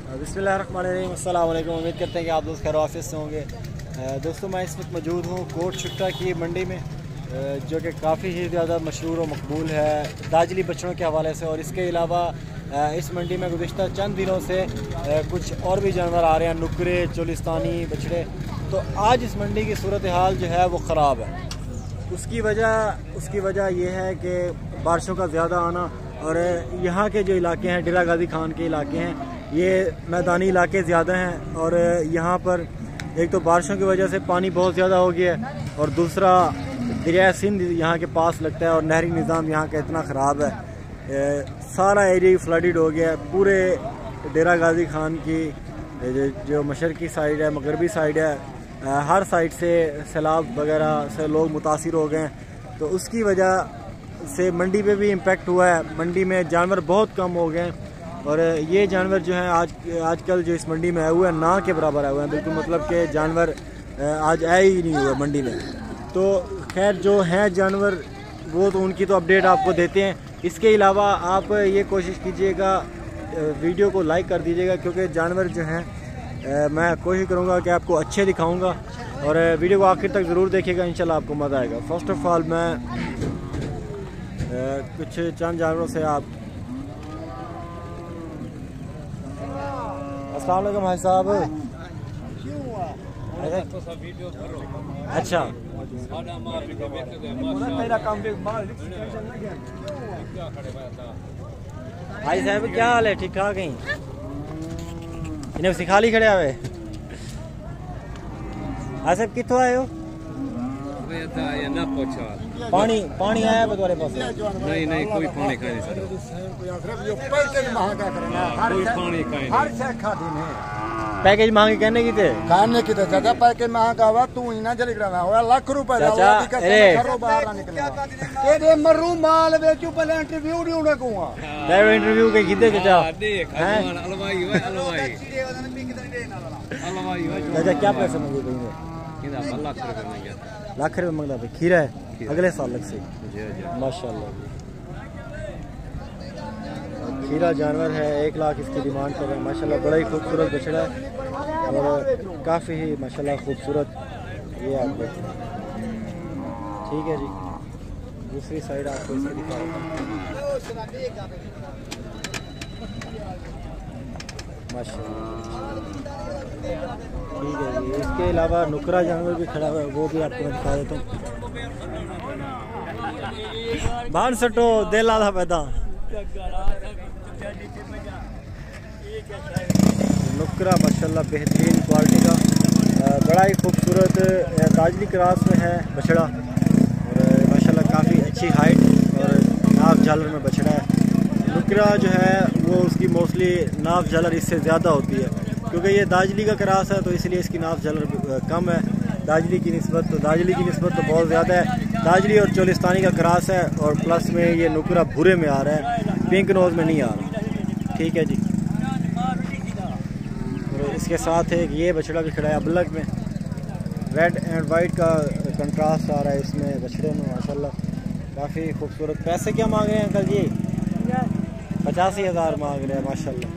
बिस्मिल्लाहिर्रहमानिर्रहीम, अस्सलाम वालेकुम। उम्मीद करते हैं कि आप दोस्त खैर आफियत से होंगे। दोस्तों, मैं इस वक्त मौजूद हूँ कोट छुट्टा की मंडी में, जो कि काफ़ी ही ज़्यादा मशहूर और मकबूल है दाजली बछड़ों के हवाले से। और इसके अलावा इस मंडी में गुज़िश्ता चंद दिनों से कुछ और भी जानवर आ रहे हैं, नुकरे, चोलिस्तानी बछड़े। तो आज इस मंडी की सूरत हाल जो है वो ख़राब है। उसकी वजह यह है कि बारिशों का ज़्यादा आना, और यहाँ के जो इलाके हैं डेरा गाजी खान के इलाके हैं, ये मैदानी इलाके ज़्यादा हैं। और यहाँ पर एक तो बारिशों की वजह से पानी बहुत ज़्यादा हो गया है, और दूसरा दरिया सिंध यहाँ के पास लगता है, और नहरी निज़ाम यहाँ का इतना ख़राब है, सारा एरिया फ्लडेड हो गया है। पूरे डेरा गाजी खान की जो मशरक़ी साइड है, मगरबी साइड है, हर साइड से सैलाब वगैरह से लोग मुतासिर हो गए हैं। तो उसकी वजह से मंडी पे भी इम्पेक्ट हुआ है। मंडी में जानवर बहुत कम हो गए हैं, और ये जानवर जो हैं आजकल जो इस मंडी में आए हुए हैं ना के बराबर आए हुए हैं, बिल्कुल मतलब कि जानवर आज आए ही नहीं हुए मंडी में। तो खैर जो हैं जानवर वो तो उनकी तो अपडेट आपको देते हैं। इसके अलावा आप ये कोशिश कीजिएगा, वीडियो को लाइक कर दीजिएगा, क्योंकि जानवर जो हैं मैं कोशिश करूँगा कि आपको अच्छे दिखाऊँगा, और वीडियो को आखिर तक ज़रूर देखिएगा, इंशाल्लाह आपको मज़ा आएगा। फ़र्स्ट ऑफ़ ऑल मैं कुछ चंद जानवरों से आप अस्सलाम वालेकुम भाई साहब। अच्छा, भाई साहब क्या हाल है? ठीक ठाक हैं? इन्हें सिखा ली खड़े आवे। हाँ साहब कितों आए हो? पानी आया तुम्हारे पास? नहीं कोई पानी का नहीं सर, पैकेज महंगे कहने की थे चाचा, पैकेज महंगा हुआ तू ही ना जल्दी रहा हुआ लाख रुपए मरू माल बेचू पहले इंटरव्यू इंटरव्यू के कितने चाचा? चाचा क्या पैसे मांगे कहीं? लाख रुपए मांगता भाई। खीरा है अगले साल लग से माशाल्लाह। खीरा जानवर है, 1 लाख इसकी डिमांड कर रहे हैं माशाल्लाह। बड़ा ही खूबसूरत बछड़ा है और काफ़ी ही माशाल्लाह खूबसूरत। ये आप देखें, ठीक है जी। दूसरी साइड आपको इसकी दिखा रहा हूँ माशाल्लाह, ठीक है जी। इसके अलावा नुकरा जानवर भी खड़ा हुआ है, वो भी आपको मैं दिखा देता हूँ। बाहर सटो दे ला पैदा नुकरा माशाल्लाह बेहतरीन क्वालिटी का, बड़ा ही खूबसूरत दाजली क्रॉस में है बछड़ा, और माशाल्लाह काफ़ी अच्छी हाइट और नाफ झालर में बछड़ा है। नुकरा जो है वो उसकी मोस्टली नाफ झालर इससे ज़्यादा होती है, क्योंकि ये दाजली का क्रॉस है, तो इसलिए इसकी नाफ झालर कम है दाजली की निस्बत। तो दाजली की निस्बत तो बहुत ज़्यादा है। दाजली और चोलिस्तानी का क्रॉस है, और प्लस में ये नुकरा भूरे में आ रहा है, पिंक नोज में नहीं आ रहा, ठीक है जी। और इसके साथ एक ये बछड़ा भी खड़ा है अबलग में, रेड एंड वाइट का कंट्रास्ट आ रहा है इसमें बछड़े में माशाल्लाह, काफ़ी खूबसूरत। पैसे क्या मांग रहे हैं अंकल जी? 85,000 मांग रहे हैं माशाल्लाह।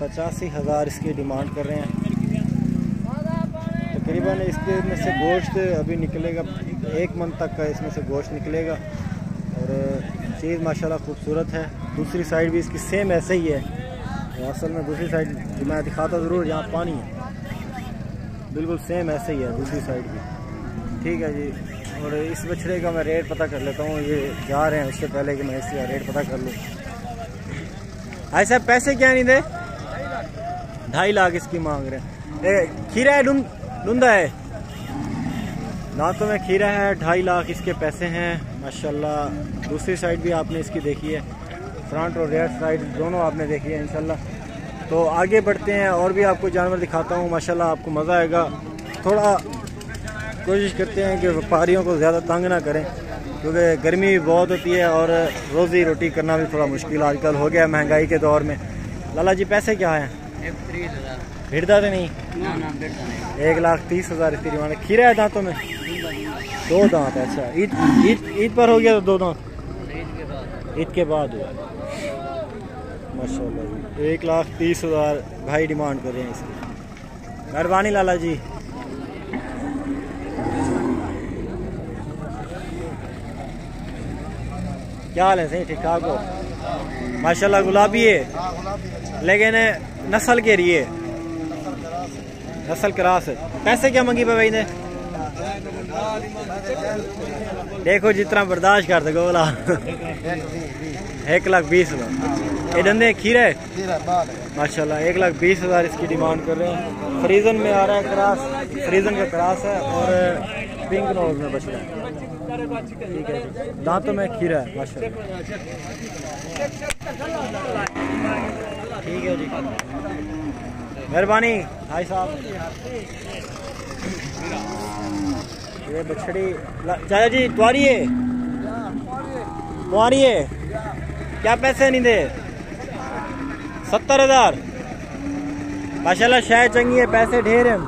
85,000 इसकी डिमांड कर रहे हैं। तकरीबन इसके में से गोश्त अभी निकलेगा, 1 मन तक का इसमें से गोश्त निकलेगा, और चीज़ माशाल्लाह खूबसूरत है। दूसरी साइड भी इसकी सेम ऐसे ही है। असल में दूसरी साइड जो मैं दिखाता ज़रूर, यहाँ पानी है, बिल्कुल सेम ऐसे ही है दूसरी साइड भी, ठीक है जी। और इस बछड़े का मैं रेट पता कर लेता हूँ, ये जा रहे हैं उससे पहले कि मैं इसका रेट पता कर लूँ। भाई साहब पैसे क्या नहीं दे? 2.5 लाख इसकी मांग रहे हैं। खीरा है डूंदा है, दांतों में खीरा है, 2.5 लाख इसके पैसे हैं माशाल्लाह। दूसरी साइड भी आपने इसकी देखी है, फ्रंट और रेयर साइड दोनों आपने देखी है इंशाल्लाह। तो आगे बढ़ते हैं और भी आपको जानवर दिखाता हूँ माशाल्लाह, आपको मज़ा आएगा। थोड़ा कोशिश करते हैं कि व्यापारियों को ज़्यादा तंग ना करें, क्योंकि गर्मी भी बहुत होती है और रोज़ी रोटी करना भी थोड़ा मुश्किल आजकल हो गया महंगाई के दौर में। लाला जी पैसे क्या हैं? 30,000 भिड़ता तो नहीं? 1,30,000 इसकी डिमांड। खीरा है दांतों में? 2 दांत। अच्छा, ईद पर हो गया तो 2 दांत? ईद के बाद हुआ माशाल्लाह जी 1,30,000 भाई डिमांड कर रहे हैं इसकी। मेहरबानी लाला जी। क्या हाल है? सही ठीक ठाक हो माशाल्लाह। गुलाबी है लेकिन नस्ल के रही है, नस्ल क्रॉस है। पैसे क्या मंगी भाई ने? देखो जितना बर्दाश्त कर सको बोला 1,20,000। ये डंडे खीरा है माशाल्लाह। 1,20,000 इसकी डिमांड कर रहे हैं। फ्रीजन में आ रहा है क्रॉस, फ्रीजन का क्रॉस है और पिंक नोज में बच रहा है। ठीक है जी, दांतों में खीरा है माशाल्लाह। ठीक है जी, मेहरबानी भाई साहब। ये बछड़ी चाचा जी तुम्हारी है? तुम्हारी है? क्या पैसे नहीं दे? 70,000 माशाल्लाह। शायद चंगी है, पैसे ढेर हैं।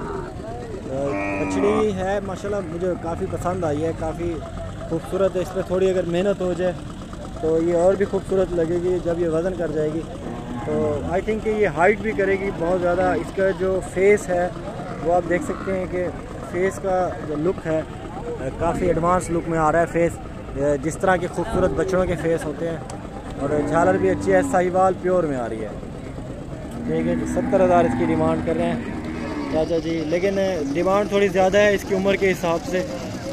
बछड़ी है माशाल्लाह, मुझे काफ़ी पसंद आई है, काफ़ी खूबसूरत है। इस पर थोड़ी अगर मेहनत हो जाए तो ये और भी खूबसूरत लगेगी जब ये वज़न कर जाएगी। तो आई थिंक कि ये हाइट भी करेगी बहुत ज़्यादा। इसका जो फेस है वो आप देख सकते हैं कि फेस का जो लुक है काफ़ी एडवांस लुक में आ रहा है फेस, जिस तरह के खूबसूरत बच्चों के फेस होते हैं। और झालर भी अच्छी है, साहिवाल प्योर में आ रही है। ठीक है जी, 70,000 इसकी डिमांड कर रहे हैं चाचा जी, लेकिन डिमांड थोड़ी ज़्यादा है इसकी उम्र के हिसाब से।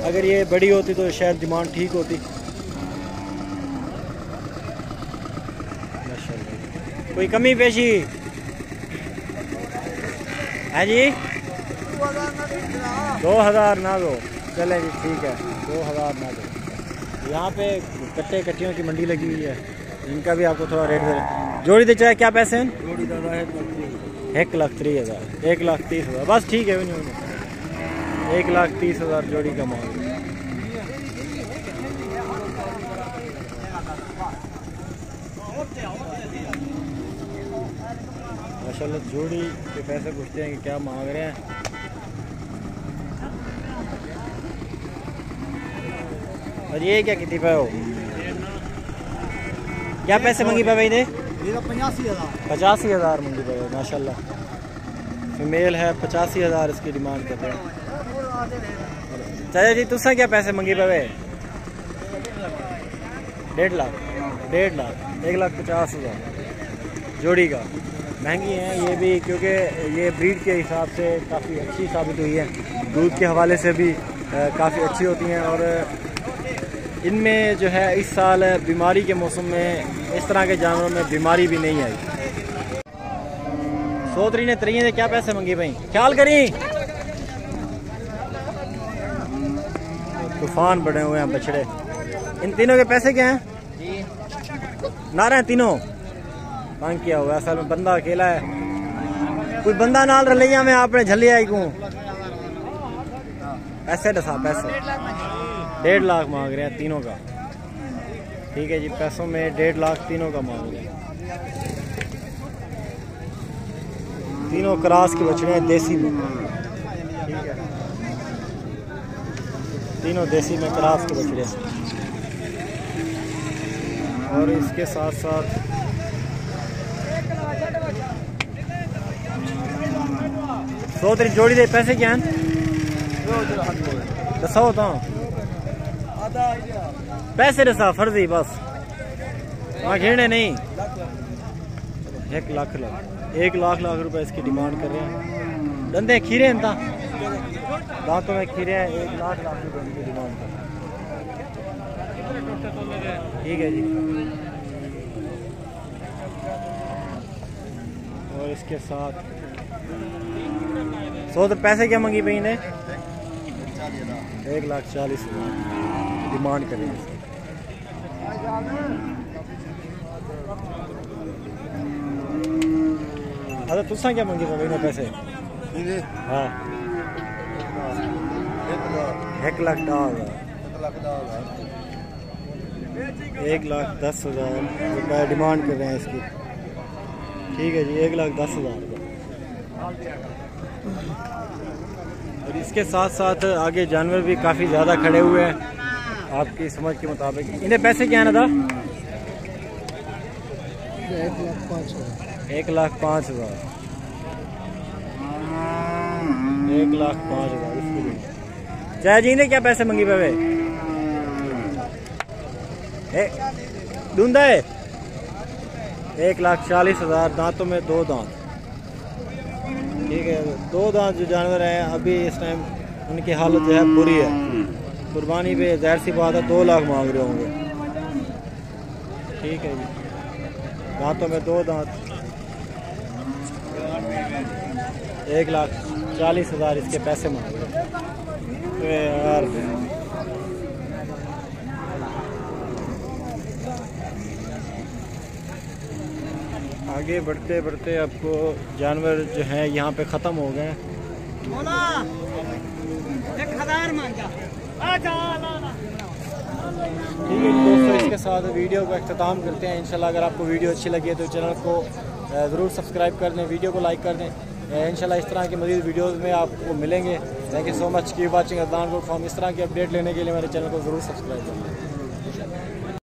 अगर ये बड़ी होती तो शायद डिमांड ठीक होती। माशाल्लाह। कोई कमी पेशी है जी? 2,000 ना दो, चले जी ठीक है, 2,000 ना दो। यहाँ पे कट्टे कट्टियों की मंडी लगी हुई है, इनका भी आपको थोड़ा रेट दे। जोड़ी दे चाहे क्या पैसे हैं? जोड़ी दादा है 1,30,000, 1,30,000 बस ठीक है। 1,30,000 जोड़ी का माल। माशाल्लाह जोड़ी के पैसे पूछते हैं कि क्या मांग रहे हैं। और ये क्या कितनी पे हो? क्या पैसे मंगी पे भाई ने? 85,000 मंगी पे माशाल्लाह। फीमेल है, 85,000 इसकी डिमांड कर रहे हैं। चाचा जी तुसा क्या पैसे मंगी पे? 1.5 लाख, 1.5 लाख, 1,50,000 जोड़ी का। महंगी है ये भी क्योंकि ये ब्रीड के हिसाब से काफ़ी अच्छी साबित हुई है, दूध के हवाले से भी काफ़ी अच्छी होती हैं। और इनमें जो है इस साल बीमारी के मौसम में इस तरह के जानवरों में बीमारी भी नहीं आई। सोतरी ने तरीन ने क्या पैसे मंगे भाई? ख्याल करी, तूफान बड़े हुए हैं बछड़े। इन तीनों के पैसे क्या हैं? नारे हैं तीनों, तंग किया हुआ असल में, बंदा अकेला है। कोई बंदा नाल रलिया में आपने झली आई को पैसे दसा पैसे 1.5 लाख मांग रहे हैं तीनों का। ठीक है जी, पैसों में 1.5 लाख तीनों का मांग रहे हैं। तीनों क्रॉस के बछड़े हैं देसी में। ठीक है, तीनों देसी में क्रॉस के बछड़े हैं। और इसके साथ साथ सोतरी जोड़ी दे पैसे क्या हैं? दसा होता पैसे दसा फर्जी बस वहाँ घेने नहीं। 1 लाख 1 लाख रुपए इसकी डिमांड कर रहे हैं। धंधे खीरे हैं, दांतों में खीरे हैं। 1 लाख रुपए इसकी डिमांड कर रहे हैं। ठीक है जी। और इसके साथ तो पैसे क्या मंगी भाई ने? 1,40,000 डिमांड करेंगे। अरे तुसा क्या मंगी भाई ने पैसे? हाँ 1,10,000 1,10,000 रुपये डिमांड कर रहे हैं इसकी। ठीक है जी, 1,10,000 और इसके साथ साथ आगे जानवर भी काफ़ी ज़्यादा खड़े हुए हैं आपकी समझ के मुताबिक। इन्हें पैसे क्या है ना था? 1,05,000 1,05,000 इसकी भी। चाचा जी ने क्या पैसे मंगी पे ढूंढा है? 1,40,000 दांतों में 2 दांत। ठीक है, 2 दांत जो जानवर हैं अभी इस टाइम उनकी हालत जो है बुरी है। कुर्बानी पे ज़ाहिर सी बात है 2 लाख मांग रहे होंगे। ठीक है जी, दांतों में 2 दांत, 1,40,000 इसके पैसे मांग रहे हैं। यार आगे बढ़ते बढ़ते आपको जानवर जो हैं यहाँ पे ख़त्म हो गए। ठीक है दोस्तों, इसके साथ वीडियो का अख्ताम करते हैं। इंशाल्लाह अगर आपको वीडियो अच्छी लगी है तो चैनल को ज़रूर सब्सक्राइब कर दें, वीडियो को लाइक कर दें। इंशाल्लाह इस तरह की मज़ीद वीडियोज़ में आपको मिलेंगे। Thank you so much, keep watching Adnan good form. इस तरह की अपडेट लेने के लिए मेरे चैनल को ज़रूर सब्सक्राइब करें।